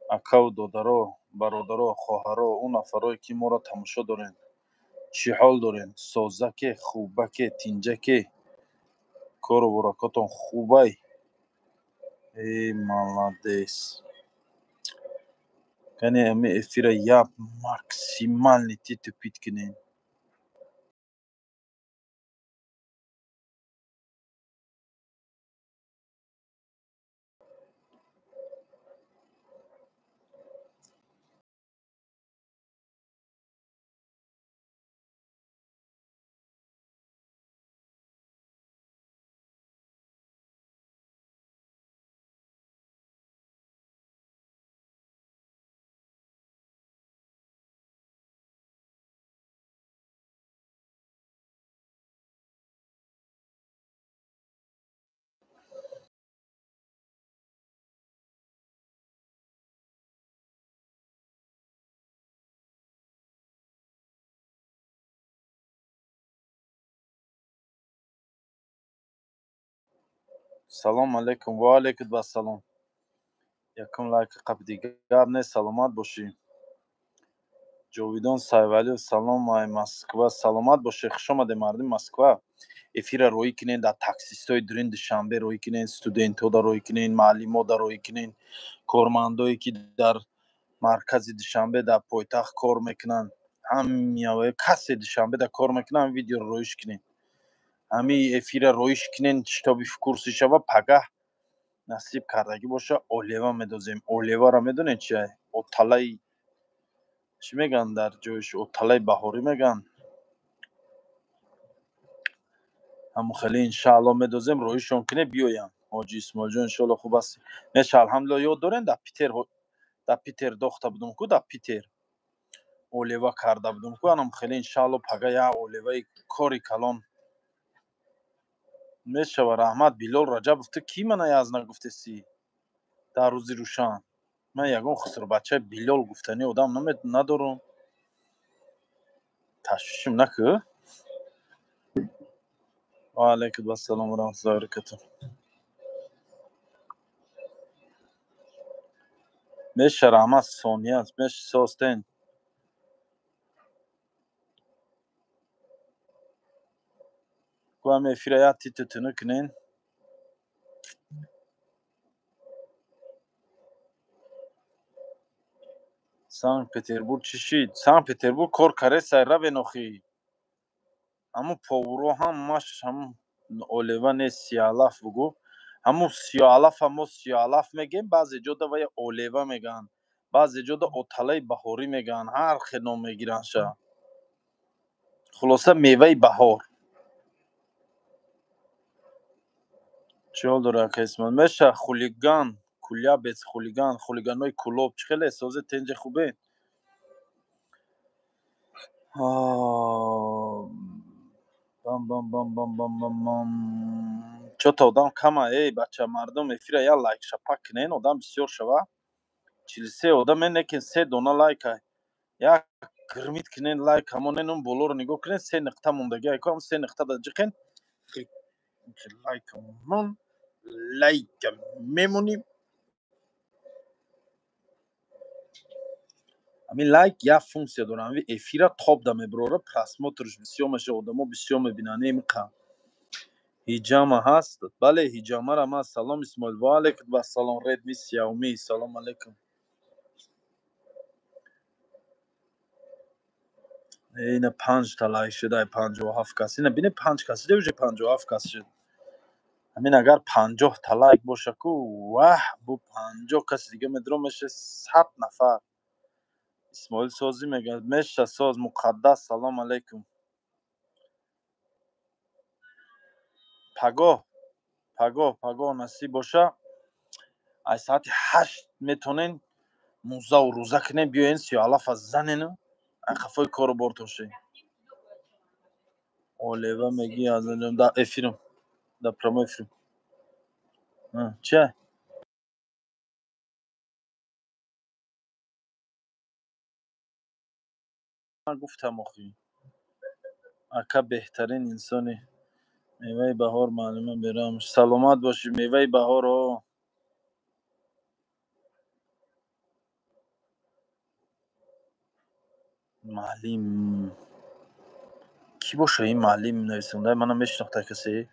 акаву додаро, бародаро, хоҳаро, он нафарое ки моро тамошо дорен. Чӣ ҳол дорен? Созаке, хубаке, тинҷаке? Кору буракотон хубай? Маладес. Кани ами эфира як максимални ти тупит кинен. Салом алейкум. Ва алейкум ассалом. Якум лайки қабли гап не, саломат бошӣ. Ҷовидон Сайвалиев, салом ай Москва. Саломат бошӣ. Хуш омадед мардуми Москва. Эфира роҳӣ кинен, дар таксистои дурин душанбе роҳӣ кинен, студентҳода роҳӣ кинен, маълимотда роҳӣ кинен, кормандое ки дар маркази душанбе дар пойтахт кор мекунанд. Ҳамин касе душанбе дар кор мекунад, ҳамин видеоро роҳиш кинен. ҳамин эфира роҳиш кинен, штоби курси шава пагаҳ насиб кардагӣ боша, олева медозем. Олеваро медонед чи? Оталаи чӣ мегӯянд дар ҷойиш? Оталаи баҳорӣ мегӯянд. ҳамун хеле иншаалло медозем, роҳишон кинед биёям. Ҳоҷи Исмоилҷон иншаалло хуб аст. Меша алҳамдулилло. Ёд дорен дар Питер дохта будум ку, дар Питер олева карда будум ку. Анам хеле иншаалло пага як олеваи кори калон мешава. Раҳмат Билол Раҷабов, ту ки мана яз нагуфтеси дар рӯзи рӯшан? Ман ягон хусрубачаи Билол гуфтани одам надорум. Ташвишим накӯ. Ва алейкум ассалом ва раҳматуллоҳи ва баракатуҳ. Меша раҳмат сония меша состен. Ҳам эфира як титутуну кинен. Санкт-Петербург чӣ шид? Санкт-Петербург кор каресай равенохӣ. ҳамун повуро ҳамаш ҳамун олева нест, сиёалаф бугӯ. ҳамун сиёалафа мо сиёалаф мегӯем, баъзе ҷода вая олева мегӯянд, баъзе ҷода оталаи баҳорӣ мегӯянд. ҳар хел ном мегиранд ша. Хулоса меваи баҳор. Чӣ ҳол дора ака Исмоил? Меша хулиган, кулябец хулиган, хулиганои кулоб чӣ хеле созе тенҷи хубе? Бам. Чота одам кама, бача мардум эфира як лайк шапак кинен, одам бисёр шава. 43 одам менекен 3 дона лайка. Як гирмит кинен лайк, ҳамон он болоро нигоҳ кинен, 3 нуқта мондагӣ айко, ҳам 3 нуқта дар ҷиқен. Лайка мемоним. ҳамин лайк як функсия дорад. ҳамин эфира тоб да мебарора, просмотрш бисёр мешава, одамо бисёр мебинанд. Немиқа ҳиҷама ҳаст? Бале, ҳиҷамарам ҳаст. Салом Исмоил. Ва алейкум ассалом. Редми Xiaomi. Салом алейкум. ина 5 та лайк шуда, 57 кас. Ина бинед 5 кас шуда, уже 57 кас шуд. ҳамин агар 50 та лайк боша ку, ваҳ, бу 50 каси дига медро меша 100 нафар. Исмоил созӣ мегӯяд. Меша соз муқаддас. Салом алейкум. Пагоҳ насиб боша, аз соати 8 метонен музаву рӯза кинен, биёен сиёалафа занену ай қафои кору бор тошем. Олева мегӣ азанҷом дар эфирам, дар прямо эфирам. Чӣ? Ман гуфтам охи. Ака беҳтарин инсони меваи баҳор маълума берам. Саломат бошӣ. Меваи баҳоро معلم کی باشه این معلم نویسنده منم میشناخته کسی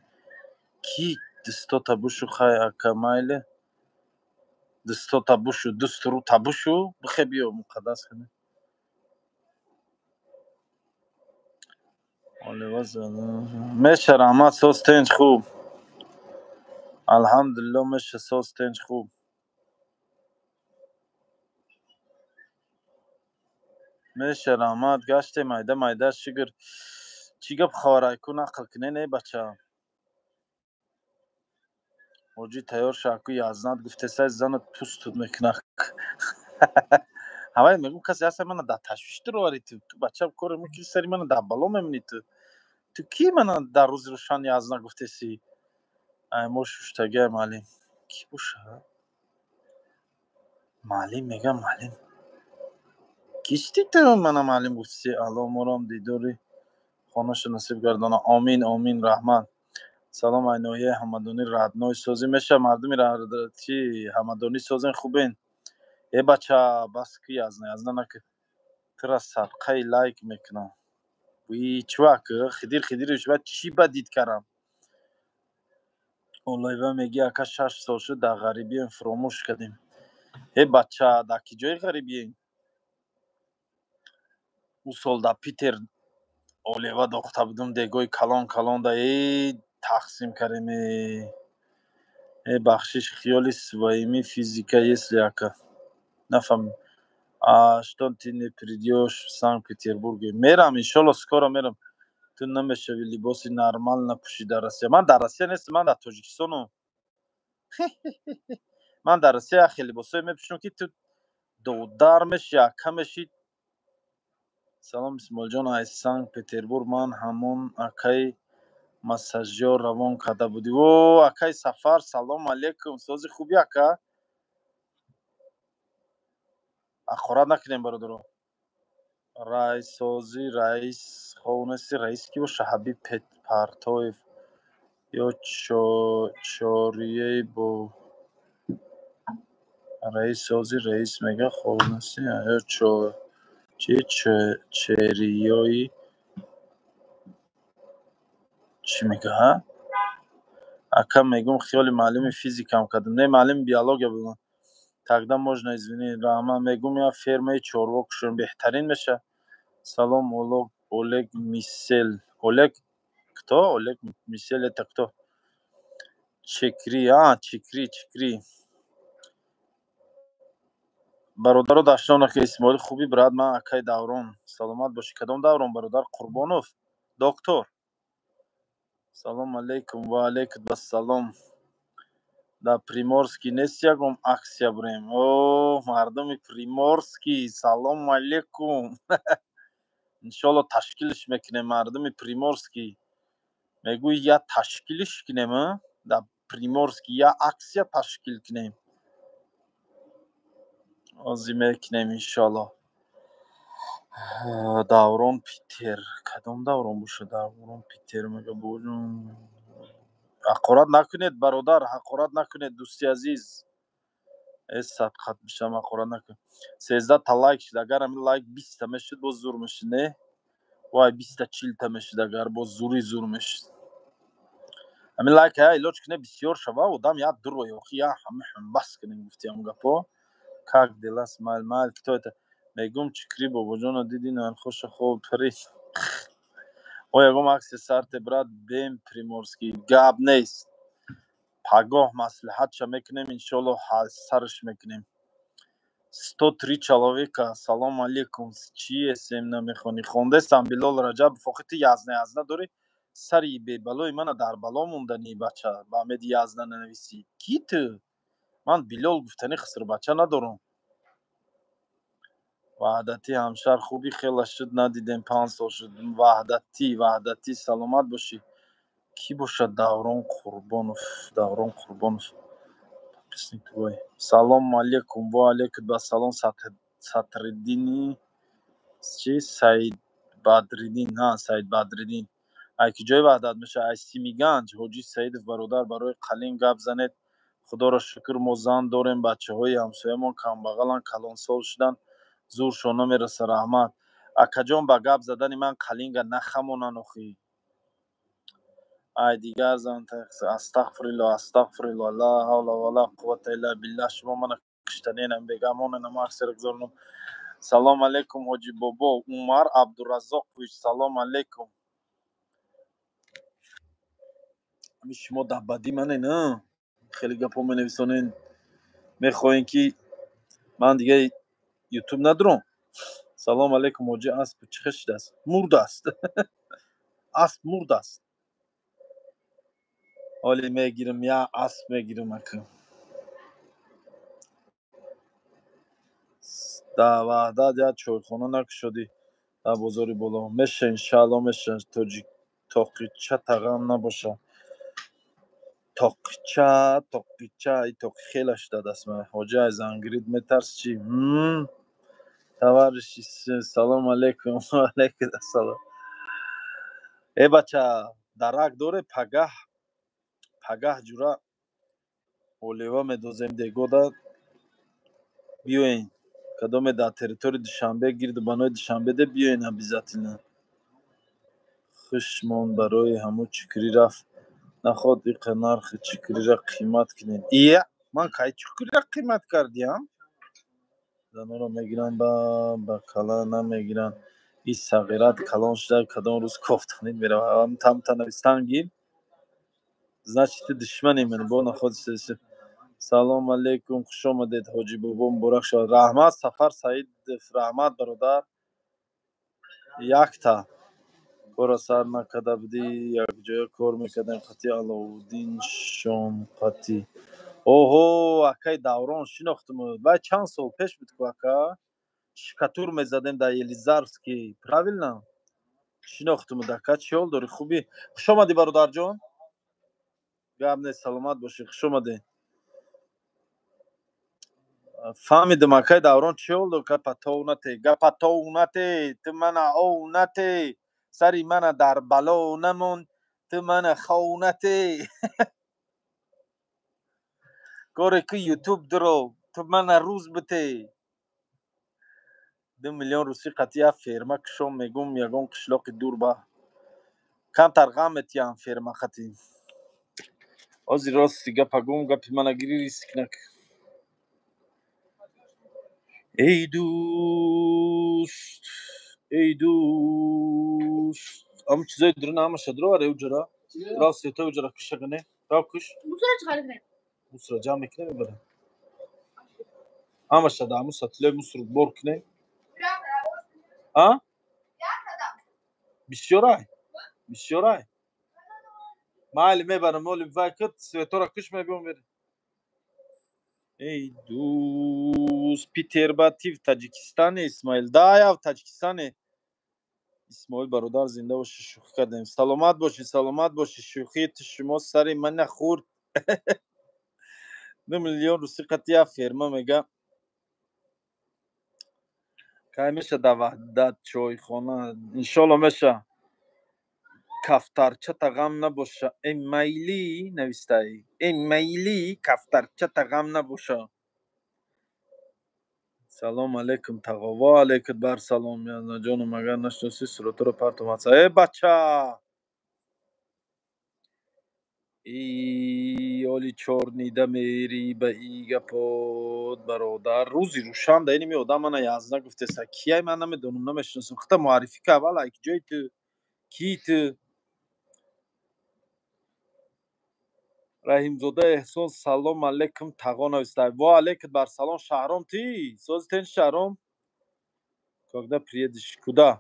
کی دستا تبوشو خای اکمایل دستا تبوشو دسترو تبوشو بخی بیا مقدس کنه آلواز میشه رحمت سوز تنج خوب الحمدلله میشه سوز تنج خوب میشه رحمت گشته مایده مایده شگر چی گپ خوارای کن عقل کنه نه بچه موجی تیار شاکو یازنات گفته سای زن پوست میکنه همه میگم کسی هست من در تشویش در واری تو بچه کار میکنی سری من در بالا میمونی تو کی من در روز روشن یازنا گفته سی ای مو شوشتگی معلم کی باشه معلم میگم معلم کیستی تو من معلم گفتی الله مرام دیداری خانهش نصیب گردانه آمین آمین رحمان سلام عینوی حمدانی ردنوی سازی میشه مردمی را چی حمدانی سازن خوبین ای بچه بس کی از نه نکه ترا صدقه لایک میکنم وی چواک خدیر بعد چی بدید کردم اولایوه میگی اکا 6 سال شد در غریبی فراموش کردیم ای بچه در کی جای غریبی او سال در پیتر اولایوه داخته بودم دیگوی کلان دا ای تقسیم کردیم ای بخشش خیالی سوایمی فیزیکا если ака نفهم что ты не придешь в Санкт-Петербурге мерам иншалла скоро мерам تو نمیشوی لباسی نرمال نپوشیده راستی من در روسیه نیستم من در تاجیکستانم من در روسیه خیلی لباسایی میپوشم که تو دودار میشی یکه میشی سلام اسمال جان از سنگ پتربورگ من همون اکای مساجیو روان کرده بودی او اکای سفر سلام علیکم سازی خوبی اکا اخورا نکنیم برادرو رئیس سازی رئیس خونسی رئیس کی باشه حبیب پرتویف یا چاریه با رئیس سازی رئیس میگه خونسی یا چریایی چی میگه ها اکا میگم خیلی معلم فیزیکم کردم نه معلم بیولوژی بودم тогда можно извини рама میگم یا فرمه چورواکشون بهترین میشه سلام اولگ میسل اولگ کتو اولگ میسل это кто چکری چکری برادر داشتم که اسماعیل خوبی براد من اکای دوران سلامت باشی کدام دوران برادر قربانوف دکتر سلام علیکم و علیکم السلام در پریمورسکی نیست یکم اکسیا بریم او مردم پریمورسکی سلام علیکم انشالله تشکیلش میکنه مردم پریمورسکی میگوی یا تشکیلش کنیم در پریمورسکی یا اکسیا تشکیل کنیم ازی میکنیم انشالله دوران پیتر کدام دوران باشه دوران پیتر میگه بودم حقارت نکنید برادر حقارت نکنید دوستی عزیز صد خط میشم حقارت نکن 13 تا لایک شد اگر همین لایک 20 تا میشد باز زور میشد نه وای 20 تا 40 تا میشد اگر باز زور میشد همین لایک ها ایلوچ کنه بسیار شبا آدم یاد دور و یوخی یا همه هم بس کنیم گفتیم گپو کاک دلاس مال کتو میگم چکری بابا جان دیدین ان خوش خوب پری او یگم عکس سرت برات بیم پریمورسکی گاب نیست پگاه مصلحت ش میکنیم انشالله سرش میکنیم 103 человека салом алейкум чие сем намехони хондестам билол раҷаб фоқити язна дори сари бебалои мана дар бало мондани бача ба амеди язна нанависӣ ки ту ман билол гуфтани хисрбача надорам ваҳдатӣ ҳамшар хуби хела шуд надидем 5 сол шуд ваҳдатӣ саломат бошӣ ки бошад даврон қурбонов салом алейкум ва алейкум ассалом сатриддини چی سعید بدرالدین سعید بدرالدین که جای وحدت میشه از سیمیگنج حاجی سعید برادر برای قلیم گپ زنید خدا را شکر ما زن داریم بچه های همسایه ما کم بغلن کلان سال شدن زورشون نمیرسه رحمت акаҷон ба гап задани ман қалинга нахамонан охӣ. ай дигар зан астағфирулло астағфирулло ла ҳавла ва ла қуввата илля билла. Шумо мана киштаненам бегамонанам аксера гузаронам. Салом алейкум ҳоҷи бобо. Умар Абдураззоқович, салом алейкум. ҳамин шумо даббади манена, хеле гапҳо менависонен. Мехоҳем ки ман дига ютуб надорам. Салом алейкум ҳоҷи Асп, чӣ хел шудааст? Мурдааст. Асп мурдааст. ҳоле мегирам, я асп мегирам ака. да ваҳдат я чойхона накушодӣ дар бозори боло. Меша иншаалло меша. тоқича тағам набоша. тоқича и тоқи хела шудааст ман. ҳоҷи аз зангирид метарсӣ чӣ? таварриши салом алейкум. алейкум ассалом. бача дарак доре пагаҳ ҷура олева медозем дегода. биёен кадоме дар территории Душанбе, гирду банои Душанбе де биёен обязательно. хушмон барои ҳамун чукри рафт. наход иқа нархи чукриро қимат кунед. ман кай чукриро қимат кардиям? заноро мегиранд ба калон намегиранд. ин сағират калон шуда кадом рӯз кофтонид меравад. тамта навистан гир. значит ту душмани ман. бо наход салом алейкум. хуш омадед ҳоҷи бобо, муборак шавад. раҳмат Сафар Саидов, раҳмат бародар. якта кора сар накарда будӣ, якҷоя кор мекардем. қати Аловуддин Шонқатӣ. оҳо, акаи Даврон шинохтумуд. вай чанд сол пеш буд ку ака шикатур мезадем дар Елизарский. правильно? шинохтумуд ака. чӣ ҳол дорӣ? хубӣ? хуш омадӣ бародарҷон. гап нест, саломат бошӣ. хуш омадӣ. фаҳмидам акаи Даврон чӣ ҳол дор? гапатоунате ту мана оунате сари мана дар бало намон ту мана хоунате. коре ки ютуб дуро ту мана рӯз бите. 2 миллион русӣ қати як ферма кушом мегум ягон қишлоқи дур ба камтар ғам метиям ферма қати. ҳозир рости гапа гум гапи мана гирӣ риск нак. эй дӯст ҳамун чизои дурна ҳамаша дуроваре уҷора. рав светои уҷора кушагане. рав куш. мусора ҷамъ мекунем мебарем. ҳамаша дар ҳамун сатилаи мусор бор кунем. бисёрай. майли мебарам. моли вай кит светора куш мебиём бер. эй дӯст питербатив Таҷикистане Исмоил. да яв Таҷикистане. исмоил бародар зинда боши. шӯхӣ кардем. саломат боши. шӯхии ту шумо сари мана хурд. 2 миллион русӣ қати як ферма мега. кай меша дар ваҳдат чойхона. иншоалло меша. кафтарчата ғам набоша. эмайли навистаи. эмайли кафтарчата ғам набоша. салом алейкум тағо. ва алейкум бар салом. ҷонум агар нашиносӣ суратаро партом атса. бача оли чорнида мерӣ ба и гапот бародар. рӯзи рӯшан да ин ми одам мана язда гуфтеса. кияй ман намедонам, намешиносам. хата муаррифӣ ка аввал ҷои ту кии ту. раҳимзода эҳсон салом алейкум тағо нависта. ва алейкум бар салом. шаҳром ти? сози тен шаҳром? когда приедешь? куда?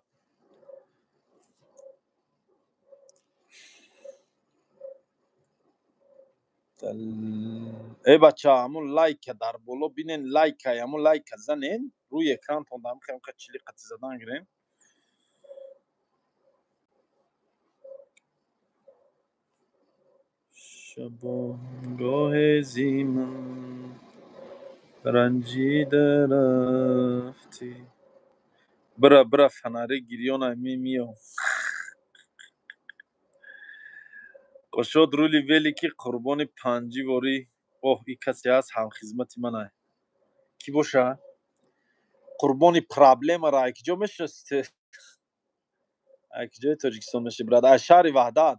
бача ҳамун лайка дар боло бинен. лайка ҳамун лайка занен. рӯи экрантон дар ҳамин чили қати задан гирем. шабонгоҳе зимин ранҷида рафтӣ. бира фонари гирёнай мемиём. ошод рули велики қурбони панҷи ворӣ. ин касе ҳаст ҳамхизмати манай. кӣ боша? қурбони проблемара якиҷо мешиносӣ? کجای تاجیکستان میشه برادر؟ از شهر وحدت.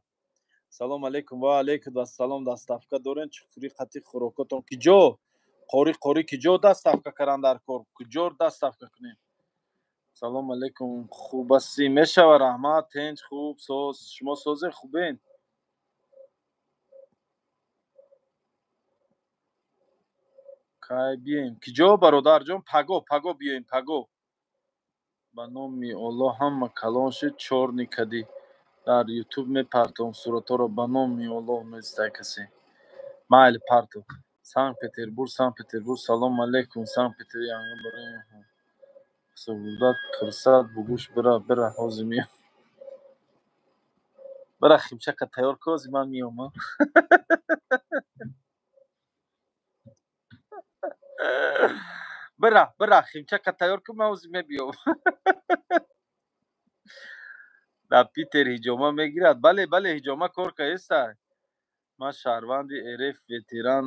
سلام علیکم و علیکم السلام. دستافکا دورن چخوری خطی خوراکاتون کجا قوری کجا دستافکا کردن در کار کجا دستافکا کنیم. سلام علیکم. خوب هستی؟ میشه و رحمت تنج خوب سوز شما سوز خوبین؟ کای بیایم کجا برادر جان؟ پگو بیایم پگو. به نام الله همه کلانش چور نکدی در یوتیوب میپرتم صورتها رو به نام الله نیسته کسی. майли парту санкт петербург салом алейкум санкт петербург янга барои савудат фурсат бугӯш бира ҳозир меом бира химчака тайёр кун ҳозир ман меом бира химчака тайёр кун ман ҳозир мебиём дар питер ҳиҷома мегирад. бале ҳиҷома кор каистай. ман шаҳрванди рф ветеран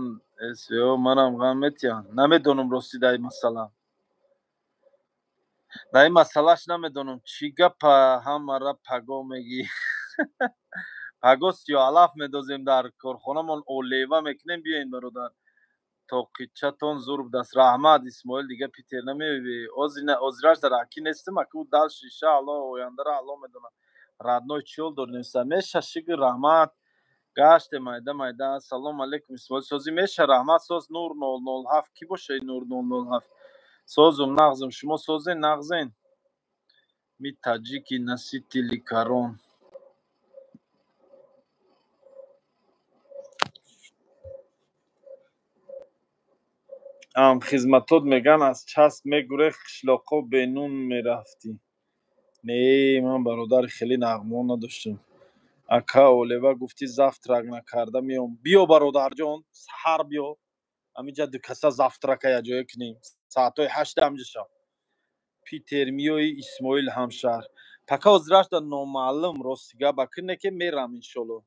сво манам ғам метиҳанд. намедонам рости дар ин масъала. дар ин масъалааш намедонам чӣ гапа ҳамаро паго мегӣ. пагост ё алаф медозем дар корхонамон олева мекунем. биёин бародар тоқичатон зурб даст. раҳмат исмоил дига питер намеои озираш дар акӣ нестим аку дал шиша алло ояндара алло медонад. радной чиёл доринеста меша шигр раҳмат гаште майда. салом алейкум исмоил созӣ меша раҳмат соз нур 007 кӣ боша ин нур 007 созум нағзум шумо созен нағзен ми таҷики наситили карон. хизматот меган аз часп мегурехт қишлоқҳо бенун мерафтӣ. не ман бародари хеле нағмон надоштам. ака олева гуфти завтрак накарда меом. биё бародарҷон саҳар биё ҳаминҷа дукаса завтрака якҷоя кунем соатҳои 8 ҳамҷа шав. питер миёи исмоил ҳамшаҳр пака озираш дар номаълум рости гап акине ки мерам иншолло.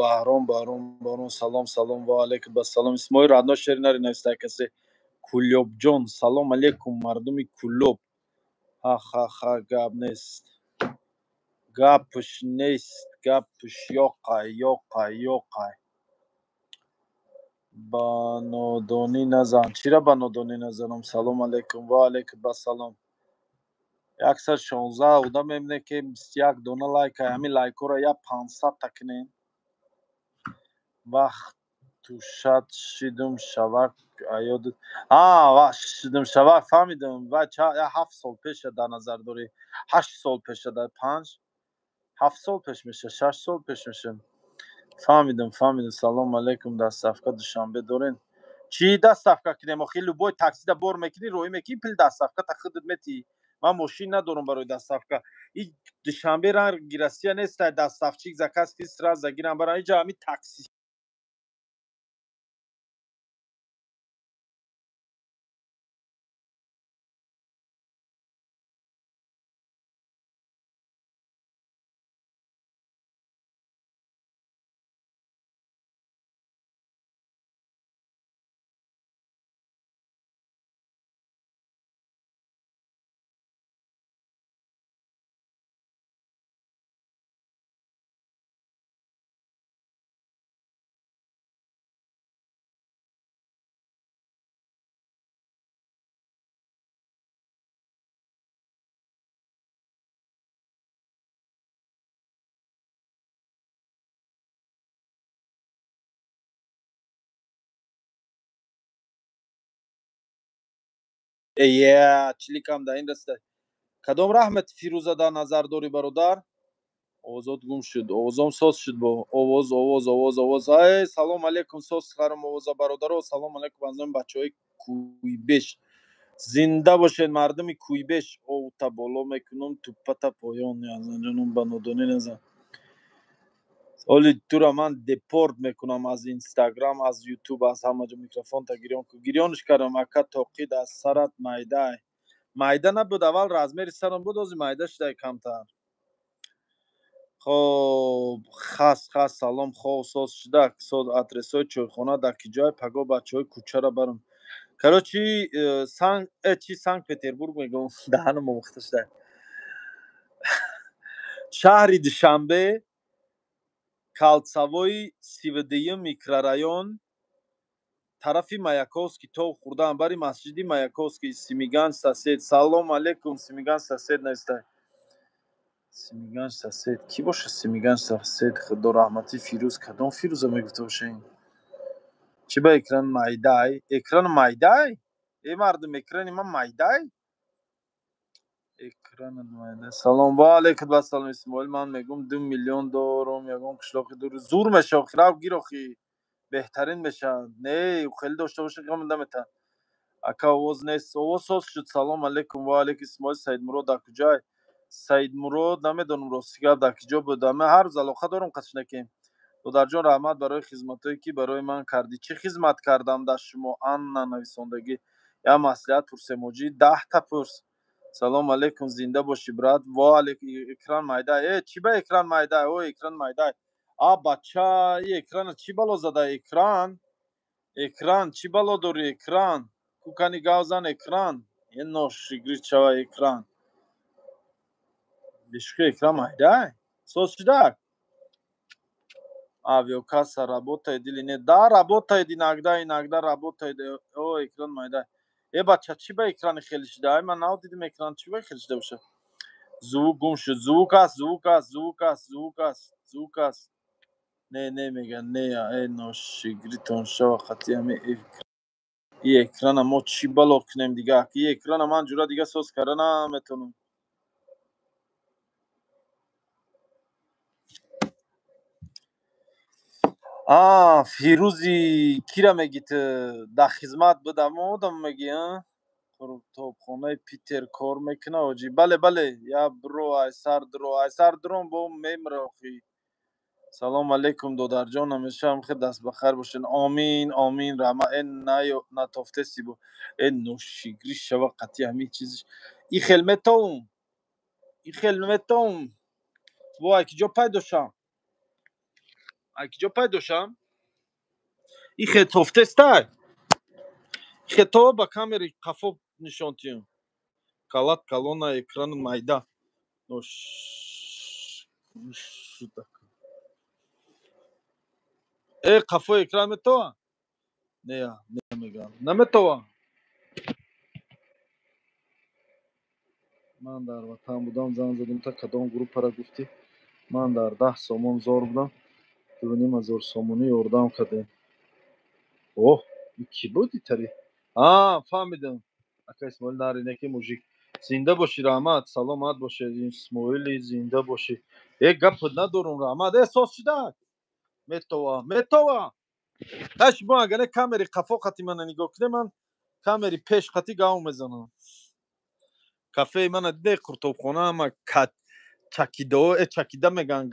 баҳром салом ва алейкум ассалом. исмоил радно шери нари нависта касе. кулёбҷон салом алейкум мардуми кулёб. ха гап нест гапш ёқай ба нодонӣ назан. чира ба нодонӣ назанам? салом алейкум ва алейкум ассалом. 116 одам мебинем ки 21 дона лайка. ҳамин лайкҳоро я 500 та кунем. вақту шад шидум шавак аёдат шидум шавак фаҳмидам. ва 7 сол пеша дар назар дорӣ. 8 сол пеша дар 5 7 сол пеш меша 6 сол пеш меша. фаҳмидам. салом алейкум. дастафка душанбе дорен? чӣ дастафка кунем? охи любой таксида бор мекунӣ роҳӣ мекунӣ пил дастафка та худат метиҳӣ. ман мошин надорам барои дастафка. ин душанбе рангирасия нестай дастафчик заказ ки сраз загирам барам инҷа ҳамин такси чиликам дар ин раста. кадом раҳмати фирӯза дар назар дорӣ бародар? овозот гум шуд. овозом соз шуд. бо овоз. салом алейкум. соз харам овоза бародаро. салом алейкум аз номи бачаҳои кӯйбеш. зинда бошед мардуми кӯйбеш. овта боло мекунам туппата поён. язанҷанон ба нодонӣ назан. оли тура ман депорт мекунам аз инстаграм аз ютуб аз ҳама ҷо. микрофонта гирёнш кардам. ака тоқид аз сарат майда набуд. аввал размери сарам буд ҳозир майда шуда камтар. хоб хас салом хоб соз шуда соз адресҳои чойхона дар киҷои паго бачаҳои кӯчаро барам. Короче, Санкт-Петербург میگم دهنم مختش در شهر دوشنبه کالцавои 32 микрорайон тарафи Маяковский то хурдан бари масҷиди Маяковский Симиганҷ сосед. Салом алейкум Симиганҷ сосед неста. Симиганҷ сосед ки боша? Симиганҷ сосед худо раҳмати Фирӯз кадом Фирӯза мегуфта боша ин? Чи ба экран майдай? Экран майдай? Э мардум экрани ман майдай? Экрани майдай. Салом ва алейкум ассалом Исмоил ман мегум 2 миллион дорум ягон қишлоқи дур. Зур мешав хирав гир охи. Беҳтарин мешавад. Не, хеле дошта бошед ки ман наметавонам. Ака овоз нест. Овоз соз шуд. Салом алейкум ва алейкум Исмоил Саидмурод дар куҷай? Саидмурод намедонам рости гап дар ки ҷо буда. Ман ҳар рӯз алоқа дорам қашнакем. Додарҷон раҳмат барои хизматое ки барои ман кардӣ. Чӣ хизмат кардам дар шумо? Анна нависондагӣ. Я маслиҳат пурсем оҷӣ 10 та пурс. Салом алейкум зинда бошӣ брат. Ва алейкум экран майдай. Чӣ ба экран майдай? О экран майдай. А бача и экрана чӣ бало зада экран? Экран чӣ бало дори экран? Кукани гавзан экран. Е ношигрид шава экран. Бишқи экран майдай? Соз шудак? Авиокасса работает или нет? Да, работает иногда работает. О, экран майдай. Бача чӣ ба экрани хеле шуда? Ман навдидим экран чӣ ба хеле шуда бошад. Звук гум шуд. Звук аст. Не мегӯяд. Не ношигридтон шава хати ҳами и экрана мо чӣ бало кунем дига? И экрана ман ҷура дига соз карда наметавонам. Фирӯзи кира мегӣ ту? Дар хизмат будам одам мегӣ? Кутобхонаи Питер кор мекунад оҷӣ? Бале я биро айсар дуром бо мемра охӣ. Салом алейкум додарҷон ҳамешаам хел даст ба хайр бошед. Омин раҳмат. Натофтеси бо ношигрид шава қати ҳами чизиш. И хел метавонам. Во айкиҷо пайдошам. И хел тофтестай. Хето ба камери қафо нишонтиём. Калат калона экран майда. Қафо экран метавонам? Не мегӯям. Наметавонам. Ман дар ватан будам занг задем та кадом группара гуфтӣ? Ман дар 10 сомон зор будам. 2500 сомонӣ ёрдам кардем. Оҳ, ин кӣ буд итари? Фаҳмидам. Ака Исмоил наринакӣ мужик. Зинда бошӣ раҳмат. Саломат бошед Исмоили зинда бошӣ. Гапат надорум раҳмат. Соз шудак? Метавонам. Шумо агар камери қафо қати мана нигоҳ кунед ман камери пеш қати гав мезанам. Кафеи мана дидед кутобхона ҳама чакида меган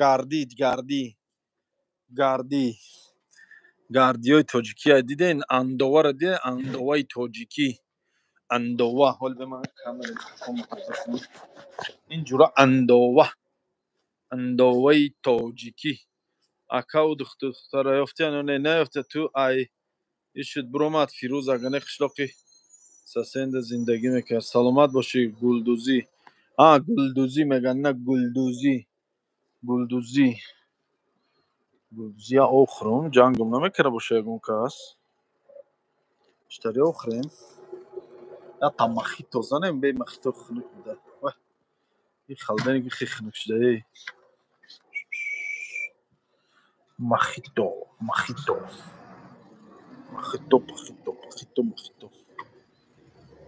гардиёи тоҷикия диден? Андовара диден? Андоваи тоҷикӣ. Андова. Ҳол бе ман камери қафо мутаза кунам. Ин ҷура андоваи тоҷикӣ. Ака у духтара ёфтиян ё не наёфта ту? Ай ишуд буромад Фирӯз агане қишлоқи сасенда зиндагӣ мекард. Саломат бошӣ Гулдузӣ. Гулдузӣ меган, на Гулдузӣ. Гулдузӣ я охӯрам. Ҷангам намекарда боша ягон кас. Иштари охӯрем. Я там мохито занем, бе мохито хунук буда. И халбеники хи хунук шуда. Мохито.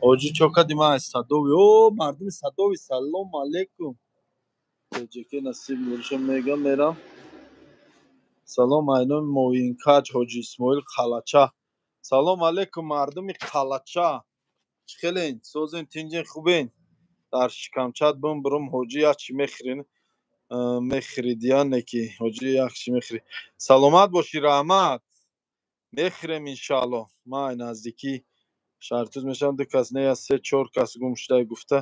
Оҷи чокади ман аз Садови. О, мардуми Садови. Салом алейкум. Теҷеке насиб нурша мегам мерам. Салом айноми Моинкаҷ Ҳоҷи Исмоил Қалача. Салом алейкум мардуми Қалача. Чӣ хелен? Созен тинҷен хубен? Дар Шикамчат бум бурум ҳоҷи якчи мехирин. Мехиридияне ки ҳоҷи якчи мехири. Саломат бошӣ раҳмат. Мехирем иншаалло. Ман наздикӣ шартуз мешавам 2 кас не я 3-4 кас гум шуда гуфта.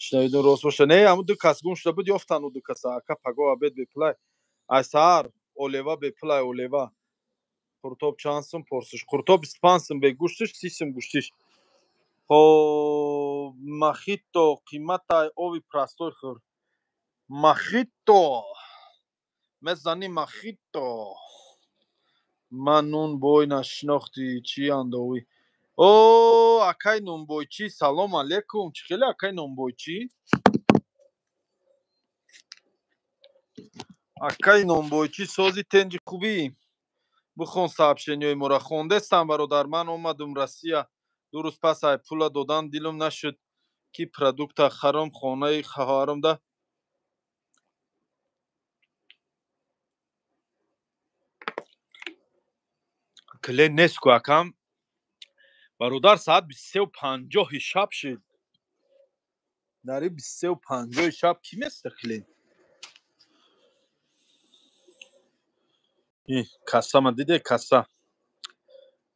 Шунавидум рост боша. Не, ҳамун 2 кас гум шуда буд ёфтан 2 каса. Ака паго абед беплай. Аз саҳар олева беплай олева. Қуртоб чанд сум порсиш? Қуртоб 25 сум бе гӯштиш, 30 сум гӯштиш. خب مخیتو قیمت اوی پرستوی خور مخیتو مزانی مخیتو من نون بوی نشناختی چی اندوی او اکای نون بوی چی سلام علیکم چی خیلی اکای نون بوی چی اکای نون بوی چی سوزی تنجی خوبی بخون сообщение моро хондестам бародар ман омадум Россия ду рӯз пас ай пула додам дилум нашуд ки продукта харом хонаи хаҳарам клен нест ку акам бародар саат 23:50 шаб шуд дар 23:50 шаб ки места клен кассама диде касса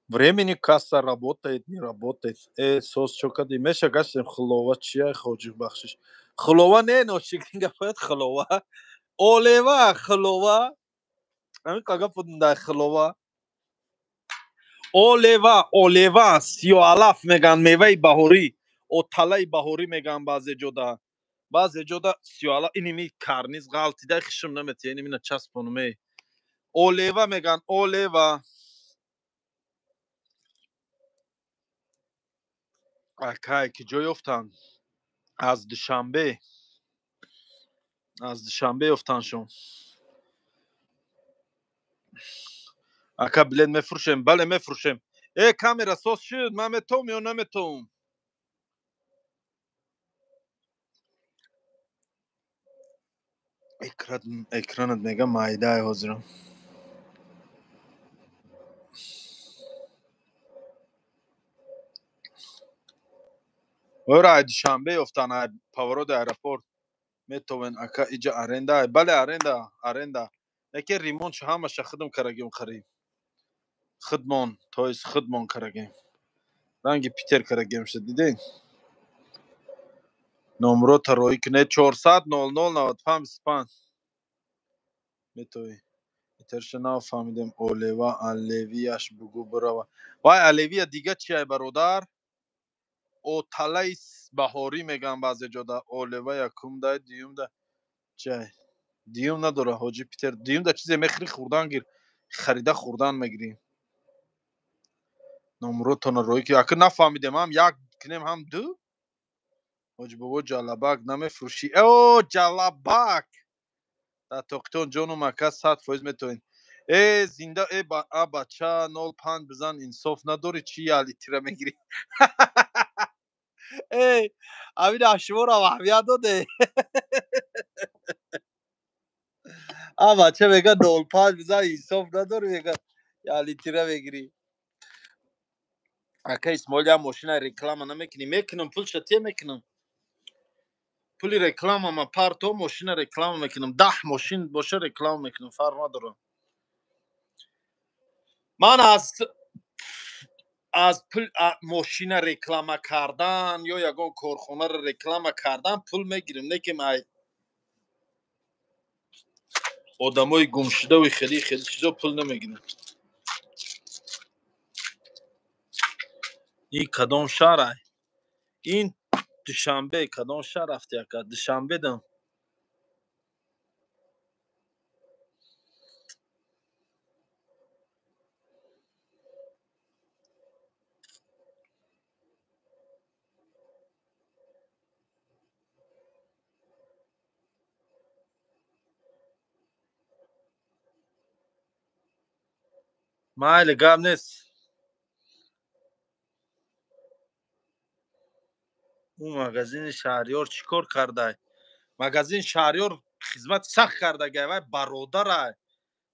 времени касса работает не работает соз чокади меша гашем хулова чия хоҷи бахшиш хулова не ношикин гапояд хулова олева хулова ами кага пудинда хулова олева сиёалаф меган меваи баҳорӣ оталаи баҳорӣ меган баъзе ҷода сиёала иними карниз ғалтида хишм наметия инимина часпонуме олева меган олева акай ки ҷо ёфтанд аз душанбе ёфтанд шум ака билет мефурӯшем бале мефурӯшем камера соз шуд ман метавом ё наметавом экранат мегам майдаи ҳозирам ора ай душанбе ёфтанд ай повороди аэропорт метавен ака иҷа аренда бале аренда яке ремонт шу ҳамаша худам карагем хариб худмон то есть худмон карагем ранги питер карагем шуд дидед номро тароӣ кунед 400 00 95 метавӣ питерша нафаҳмидем олева алевияш бугу бурава вай алевия дига чия бародар оталаи баҳорӣ меган баъзе ҷода олева якум дай дуюм да чай дуюм надора ҳоҷи питер дуюм да чизе мехӯри хурдан гир харида хурдан мегирӣ номротона роӣ ки ака нафаҳмидем ҳам як кунем ҳам ду ҳоҷи бобо ҷалабак намефурӯшӣ ҷалабак дар тоқитон ҷонум ака 100% метавонед зинда бача 05 бизан инсоф надорӣ чӣ ялитира мегирӣ амина шуморо аҳамият доде бача мега 05 бизан инсоф надорӣ мега ялитира мегирӣ ака исмоил як мошина реклама намекунӣ мекунам пулша тия мекунам пули рекламама парто мошина реклама мекунам 10 мошин боша реклама мекунам фарқ надорад ман аз пул мошина реклама кардан ё ягон корхонаро реклама кардан пул мегирам лекин ай одамои гумшудаву хеле чизо пул намегирам ин кадом шаҳр ай ин душанбе кадом шаҳр рафти ака душанбе дам майли гап нест ӯ магазини шаҳрёр чӣ кор кардай магазини шаҳрёр хизмати сахт кардагай вай бародарай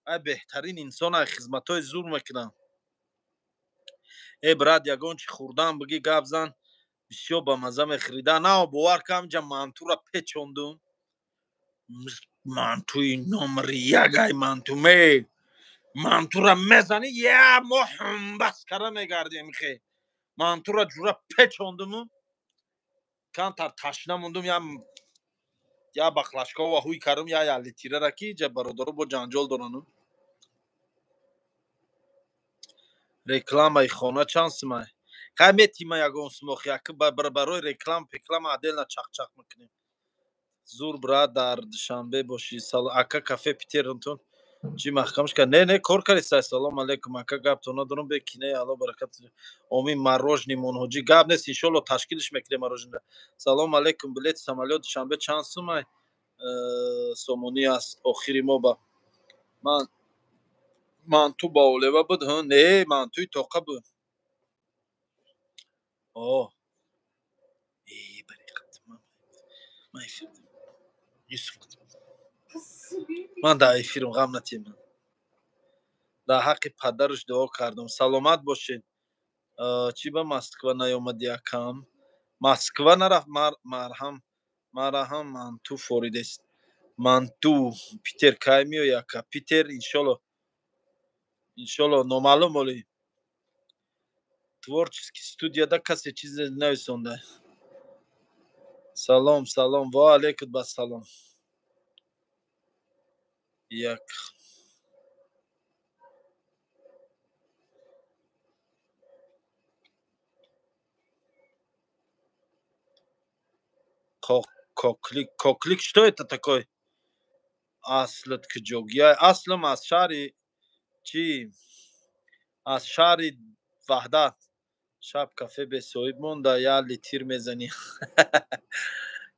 вай беҳтарин инсонай хизматҳои зур мекунад брат ягон чи хурдан бигӣ гап зан бисёр бамазза мехӯрӣ да нао бовар кун ҳаминҷа мантуро печондум мантуи номери як ай мантура мезанӣ як мо ҳумбаскара мегардем хе мантура ҷура печондуму кантар ташна мондум як бахлашкова ҳуй кардум як ялитирара ки иҷа бародаро бо ҷанҷол дорану рекламаи хона чанд сумай خیلی میتیم یکون سماخی که برای رکلام عدل چق میکنیم زور براد در دوشنبه باشی سال اکا کافه پیترنتون چی محکمش کرد نه کار کردی سلام علیکم اکا گپ تو ندارم بکینه الله برکت امین مروژنی منهجی گپ نیست ان شاء الله تشکیلش میکنه مروژنی سلام علیکم بلیت سمالیات دوشنبه چند سومه سومونی است آخری ما با من تو با اولوا بود ها نه من توی توقع بود آه ای برکت من یوسف من در افیرم غم نتیم در حق پدرش دعا کردم سلامت باشین چی به مسکو نیامد یکم مسکو نرفت مرهم من تو فورید است من تو پیتر کای میو یکا پیتر انشالله نامعلوم ولی творческий студияда касе чиз нависонда салом ва алейкум бассалом як коклик что это такое аслат кҷог я аслам аз шаҳри чӣ аз шаҳри ваҳдат шаб кафе бесоҳиб монда як литр мезанем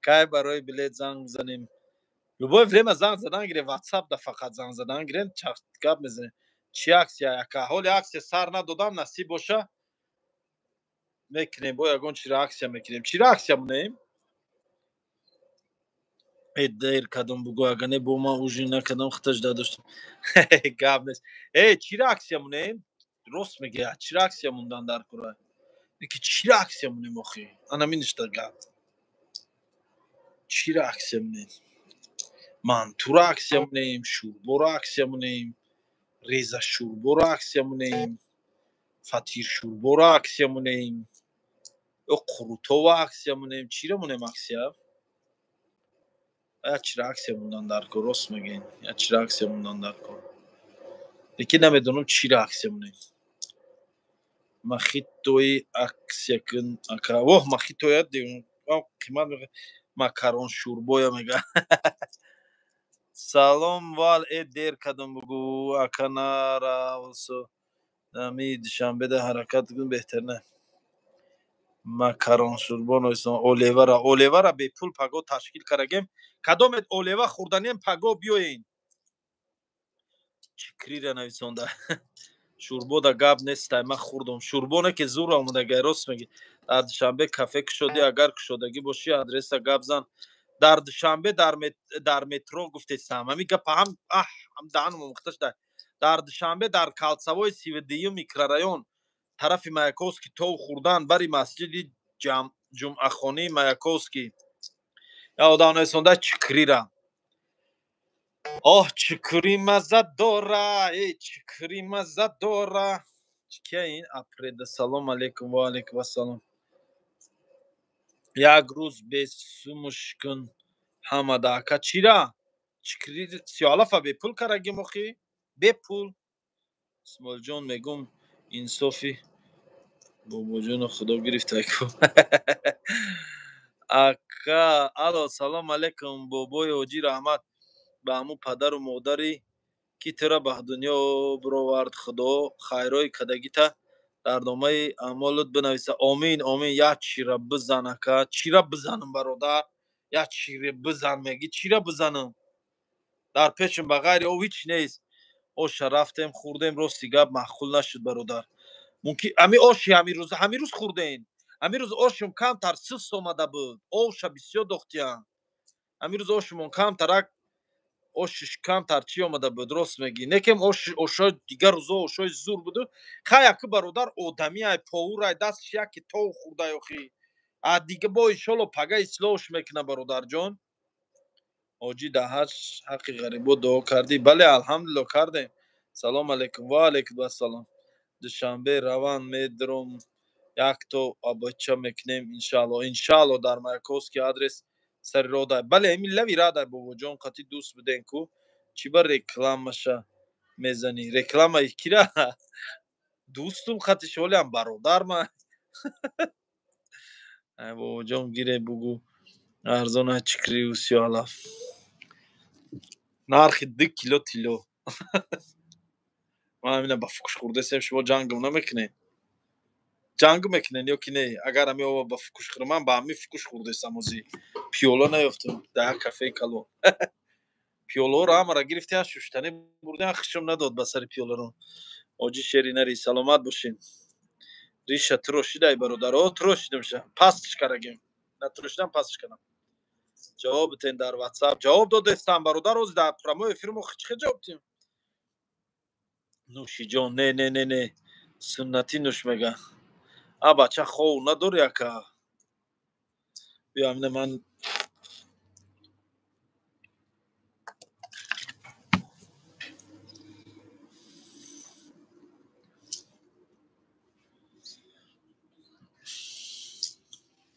кай барои билет занг бизанем любое время занг задан гирем ватсапда фақат занг задан гирем гап мезанем чӣ аксия яка ҳоли аксия сар надодам насиб боша мекунем бо ягон чиро аксия мекунем чиро аксия монем дер кадом бугӯ ага не бо ман ужин накадам хаташ дадоштам гап нест чиро аксия монем рост мегӯяд чиро аксия мондан дар кора ки чиро аксия монем охи ана миништа гап чиро аксия монем мантуро аксия монем шӯрборо аксия монем реза шӯрборо аксия монем фатир шӯрборо аксия монем қурутово аксия монем чиро монем аксия як чиро аксия мондан дар кор рост мегӯем як чиро аксия мондан дар кор лекин намедонам чиро аксия монем махитои аксия кун ака воҳ махитоя қимат макарон шӯрбоя мега салом вал дер кадом бугӯ ака наравсо ами душанбеда ҳаракат кун беҳтар не макарон шӯрбо нависам оливара бепул паго ташкил карагем кадомет олива хӯрданем паго биёен чикриро нависонда шӯрбода гап нестай ман хӯрдам шӯрбоне ки зур омадага рост меги дар душанбе кафе кушодӣ агар кушодагӣ бошӣ адреса гап зан дар душанбе дар метро гуфтестам ҳамин гапа ҳам даҳанома мухташ дар душанбе дар калцавои 32 микрорайон тарафи маяковский тов хӯрдан бари масҷиди ҷумъахонии маяковский я одам нависонда чикрира чикри мазза дора чикри мазза дора кия ин апреда салом алейкум ва алейкум ассалом як рӯз бесумуш кун ҳамада ака чира чикри 37 бепул карагим охи бепул исмоилҷон мегум инсофи бобоҷоно худо гирифтаку ака алло салом алейкум бобои ҳоҷи раҳмат ба ҳамун падару модари ки тура ба дунё бировард худо хайрои кадагита дар номаи аъмолот бинависа омин як чира бизан ака чира бизанам бародар як чира бизан мегӣ чира бизанам дар пешум ба ғайри об ҳеч нест оша рафтем хӯрдем рости гап маъқул нашуд бародар мумкин ҳамин оши ҳамин рӯз хӯрдем ҳамин рӯз ошум камтар сус омада буд оша бисёр дохтиям ҳамин рӯз ошумон камтарак ошиш камтар чӣ омада буд рост мегӣ некем ошои дигар рӯзо ошои зур буду хай акӣ бародар одамиай повурай дастиш яке тов хӯрдай охи дига бо иншолло пага ислоҳш мекунад бародарҷон ҳоҷи да ҳаққи ғарибот дуо кардӣ бале алҳамдулилло кардем салом алейкум ва алейкум ассалом душанбе раван медром якто абача мекунем иншалло дар маяковский адрес сари роҳ дай бале ҳамин лави ра дай бобоҷон қатӣ дӯст будем ку чӣ ба рекламаша мезанӣ рекламаи кира дӯстум қатиш волиам бародарма ای بابا جان گیره بگو ارزانه چکری و سیالاف نرخ 2 کیلو تیلو ما همینه با فکوش خورده سیم شما جنگم نمیکنه جنگ میکنن یا که نه اگر همی او با فکوش خورم من با همی فکوش خورده سموزی پیولا نیفتم ده کافه کلو پیولو رو هم را گرفتی از شوشتنی بردن خشم نداد بسر پیولو رو آجی شیری نری سلامت باشین ریشه تروشیدای برادر تروشیدم شه پس کرگیم نتروشیدم پس کنم جواب تین در واتساپ جواب داد استان برادر روز در پرامو افیرمو خچ جواب تیم نوشی جان نه نه نه نه سنتی نوش مگه ا بچه خو نداره یکا بیا همینه من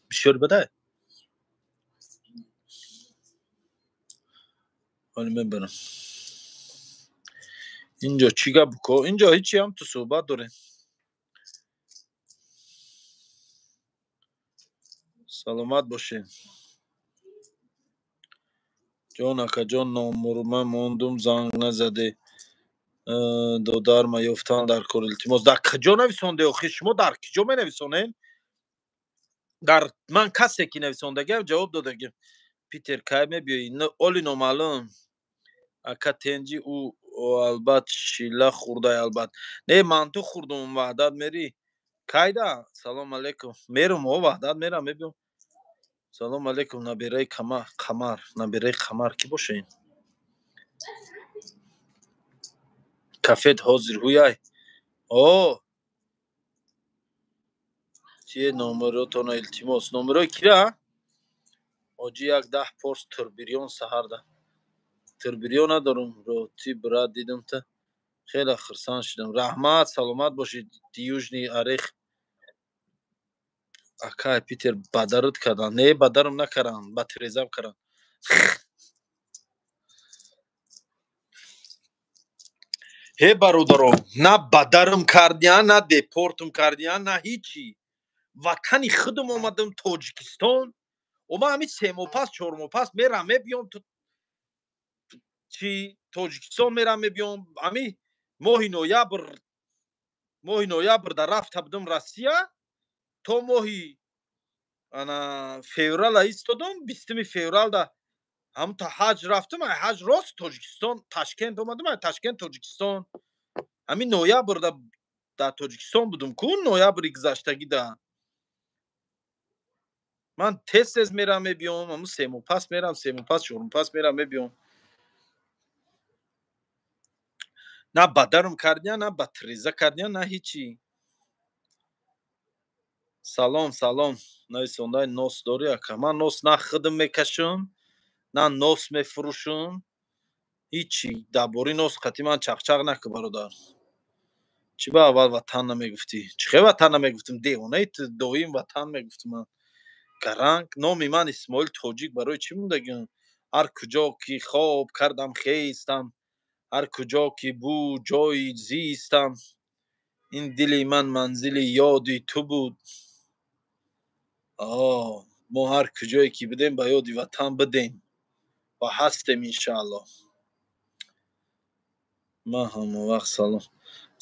بشور بده حالا من برم اینجا چیگه بکو اینجا هیچی هم تو صحبت داره سلامت باشین جان اکا جان نامرمه موندم زنگ نزده دودار ما یفتن در کور التماس در کجا نویسونده آخه شما در کجا می نویسونین در من کسی که نویسوندگی جواب دادگی پیتر کای می بیایی نه اولی نامعلوم اکا تنجی او البته شیله خورده البته نه من تو خوردم وحدت میری کایدا سلام علیکم میرم او وحدت میرم میبیم سلام علیکم نبیره قمر نبیره قمر کی باشه این کافت حاضر هویای او چیه نمراتون التماس نمره کیره آجی یک 10 پرس تربیریون سهر ده تربیریون ندارم رو تی براد دیدم تا خیلی خرسان شدم رحمت سلامت باشید دیوژنی عریخ اکای پیتر بدرت کردن نه بدرم نکردن با تریزم کردن هی برادرم نه بدرم کردیان نه دیپورتم کردیان نه هیچی وطنی خودم اومدم تاجیکستان و ما همین سه ماه پس چهار ماه پس میرم میبیام تو چی تاجیکستان میرم میبیام همین ماهی نویبر در رفت بودم روسیه تا ماهی انا فеврал ایستادم 20 فеврал ده هم تا حج رفتم حج راست تاجیکستان تاشکент اومدم تاشکент تاجیکستان همین نویبر در تاجیکستان بودم کون نویبر گذشتگی ده من تست میرم میبیام همون سه ماه پس میرم سه ماه پس چهار ماه پس میرم میبیام نه بدرم کردیا نه بتریزه کردیا نه هیچی سلام سلام нависондаи нос дорӣ ака ман нос на хидм мекашам на нос мефурӯшам ҳичи дар бораи нос қатъи ман чақчақ накун бародар чӣ ба аввал ватан намегуфтӣ чӣ хел ватан намегуфтим девонаи ту доим ватан мегуфтим ман гаранг номи ман исмоил тоҷик барои чӣ мондагиам ҳар куҷо ки хоб кардам хестам ҳар куҷо ки буд ҷойи зистам ин дили ман манзили ёди ту буд мо ҳар куҷое ки будем ба ёди ватан будем ва ҳастем иншааллоҳ ман ҳамон вақт салом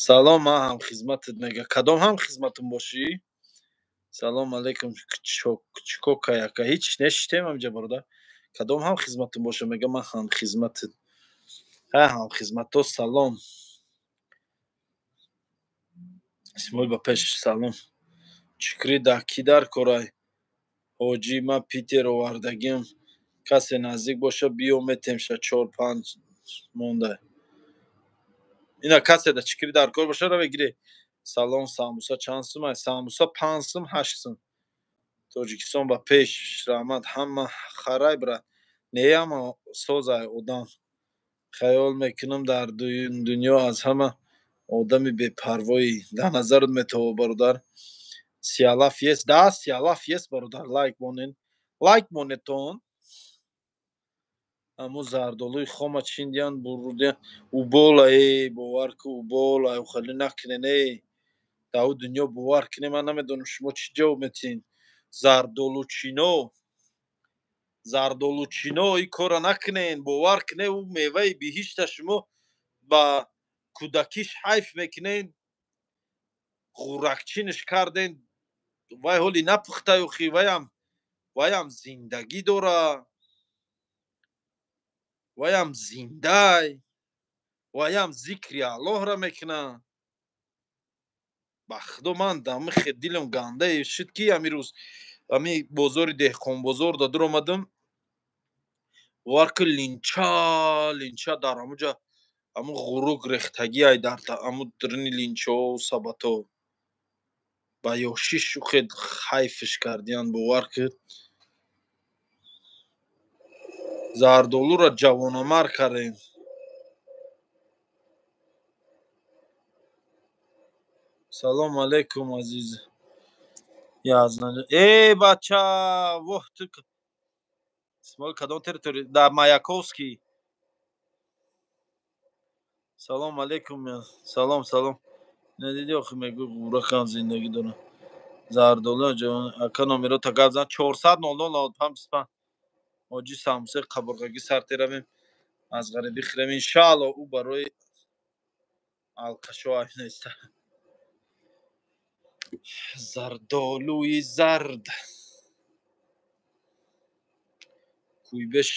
салом ман ҳамхизматат мега кадом ҳамхизматум бошӣ салом алейкум чикокай ака ҳеч нешитем ҳамҷа бародар кадом ҳамхизматум боша мега ман ҳамхизматат ҳамхизмато салом исмоил ба пеш салом чукри дар кӣ дар корай ҳоҷӣ ман питер овардагиам касе наздик боша биёметем ша 4-5 монда ина касе да чикри дар кор боша раве гире салом самбуса чанд сум аст самбуса 5 сум 8 сум тоҷикистон ба пеш раҳмат ҳама харай брат не ҳама созай одам хаёл мекунам дар дунё аз ҳама одами бепарвои дар назарат метавон бародар сиялаф есть да сиялаф есть бародар лайк монетон ҳамун зардолуи хома чиндиян бурудиян убола бовар ку убола ухали накунен дар дунё бовар кунед, ман намедонам шумо чӣ ҷавоб метиҳед. зардолучино ин кора накунед, бовар кунед ӯ меваи биҳишта шумо ба кӯдакиш ҳайф мекунед, хӯракчиниш карден, вай ҳоли напухтаю хи ваям зиндагӣ дора, ваям зиндай, ваям зикри Аллоҳро мекуна. ба худо ман дамихе дилам гандае шуд ки амирӯз ами бозори деҳқонбозор да дуромадам, бовар кун линча дар амуҷа аму ғурук рехтагӣ ай дар аму дурини линчаҳо сабато ба ёши шухед ҳайфиш кардиянд, бовар кун. Зардолура ҷавонамард кардем. Салом алейкум азиз Язнаҷон. Бача воҳ ту исмоил кадом територи дар Маяковский. Салом алейкум. Салом. Надиди охи мегӯ ғуракам зиндагӣ дорам. Зардолура ҷавон ака номерота гап зан 400 00 95 25 ҳоҷи самсех қабурғагӣ сар теравем аз ғарибӣ хирем иншаалло ӯ барои алкашо айб неста. Зардолуи зард кӯйбеш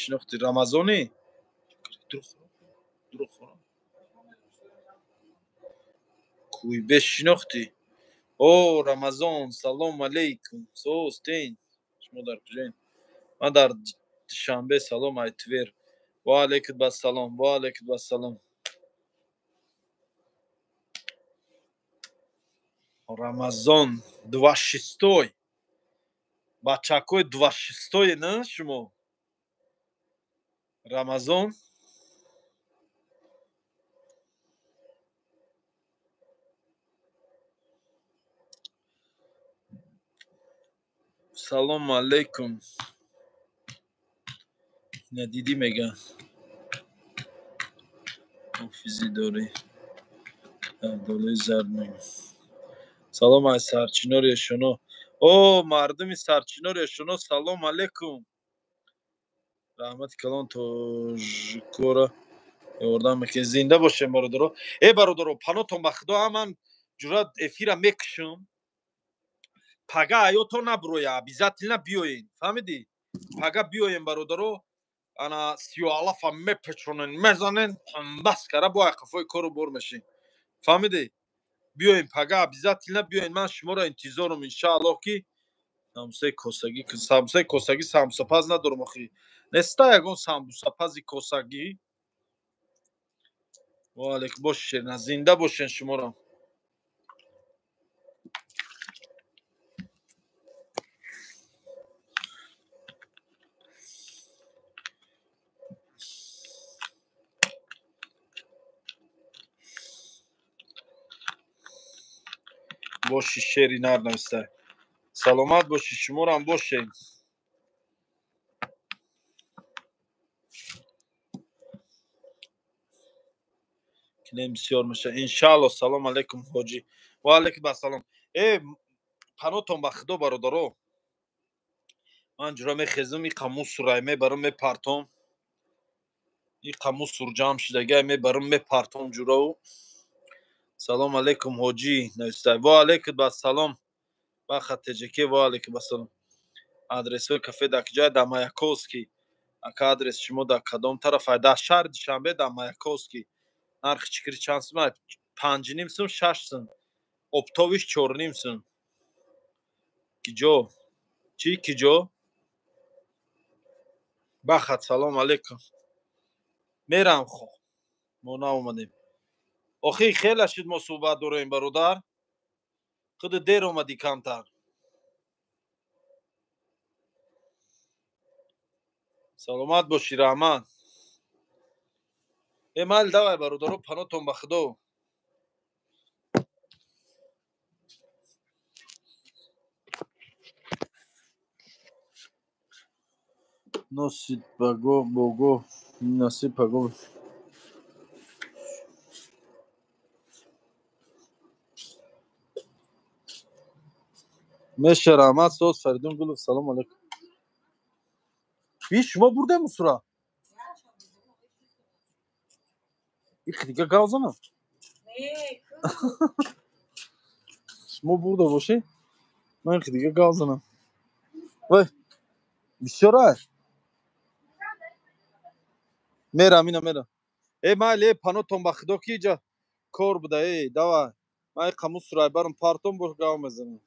шинохтӣ Рамазоне кӯйбеш шинохтӣ. О Рамазон, салом алейкум. Состен шумо дар куҷоед? Ман дар Душанбе. Салом ай Твер. Ва алейкум ассалом. Рамазон 26-й. Бачакои 26-й на шумо? Рамазон. Салом алейкум. Надиди меган. Офизи дори. Зардолуи зард меган. Салом ай Сарчинори Эшоно. О мардуми Сарчинори Эшоно, салом алейкум. Раҳмати калон тоҷикора ёрдам мекунед. Зинда бошед бародаро. Бародаро, панотон ба худо, ҳаман ҷурат эфира мекушам. Пага аётон набуроя, обязательно биёед. Фаҳмидӣ? Пага биёем бародаро. Ана 37 мепечонен, мезанен, баскара бо қафои кору бор мешин. Фаҳмидӣ? Биёем пага обязательно биёед. Ман шуморо интизорам иншааллоҳ ки самсаи косагӣ самбусапаз надорам охи. Неста ягон самбусапази косагӣ. Ва алейкум бошед, зинда бошен шуморо. боши шери нар нависта. Саломат бошед, шуморо ҳам бошед. кинем бисёр меша иншааллоҳ. Салом алейкум ҳоҷӣ. Ва алейкум ассалом. Панотон ба худо бародаро. Ман ҷура мехезам и қамусурай мебарам мепартом. И қамусур ҷамъ шудагиай мебарам мепартом ҷурау. Салом алейкум ҳоҷӣ навистай. Ва алейкум ассалом. Ба хаттеҷеке. Ва алейкум ассалом. Адресои кафе дар куҷояд? Дар Маяковский. Ака адрес шумо дар кадом тарафа? Дар шаҳри Душанбе дар Маяковский. Нархи чикри чанд сум? 5.5 сум 6 сум. Оптовиш 4.5 сум. Киҷо? Чӣ киҷо? Бахат салом алейкум. Мерам хо. Мо наомадем. Охи хеле шуд мо суҳбат дорем бародар. Худи дер омадӣ камтар. Саломат бошӣ раҳмат. Майли давай бародаро, панотон ба худо. Носид баго бого насиб паго. Meşe Rahmat Söz Feridun Gülüf. Selam aleyküm. Hiç şuma burada mı sıra? İlk diye kalsana. Şuma burada bu şey. Ben ilk diye kalsana. Vay. Bir şey var. Mera mina mera. Mali pano tombak doki ja. Kor buda dava. May kamu suray barın parton boş gavmezin.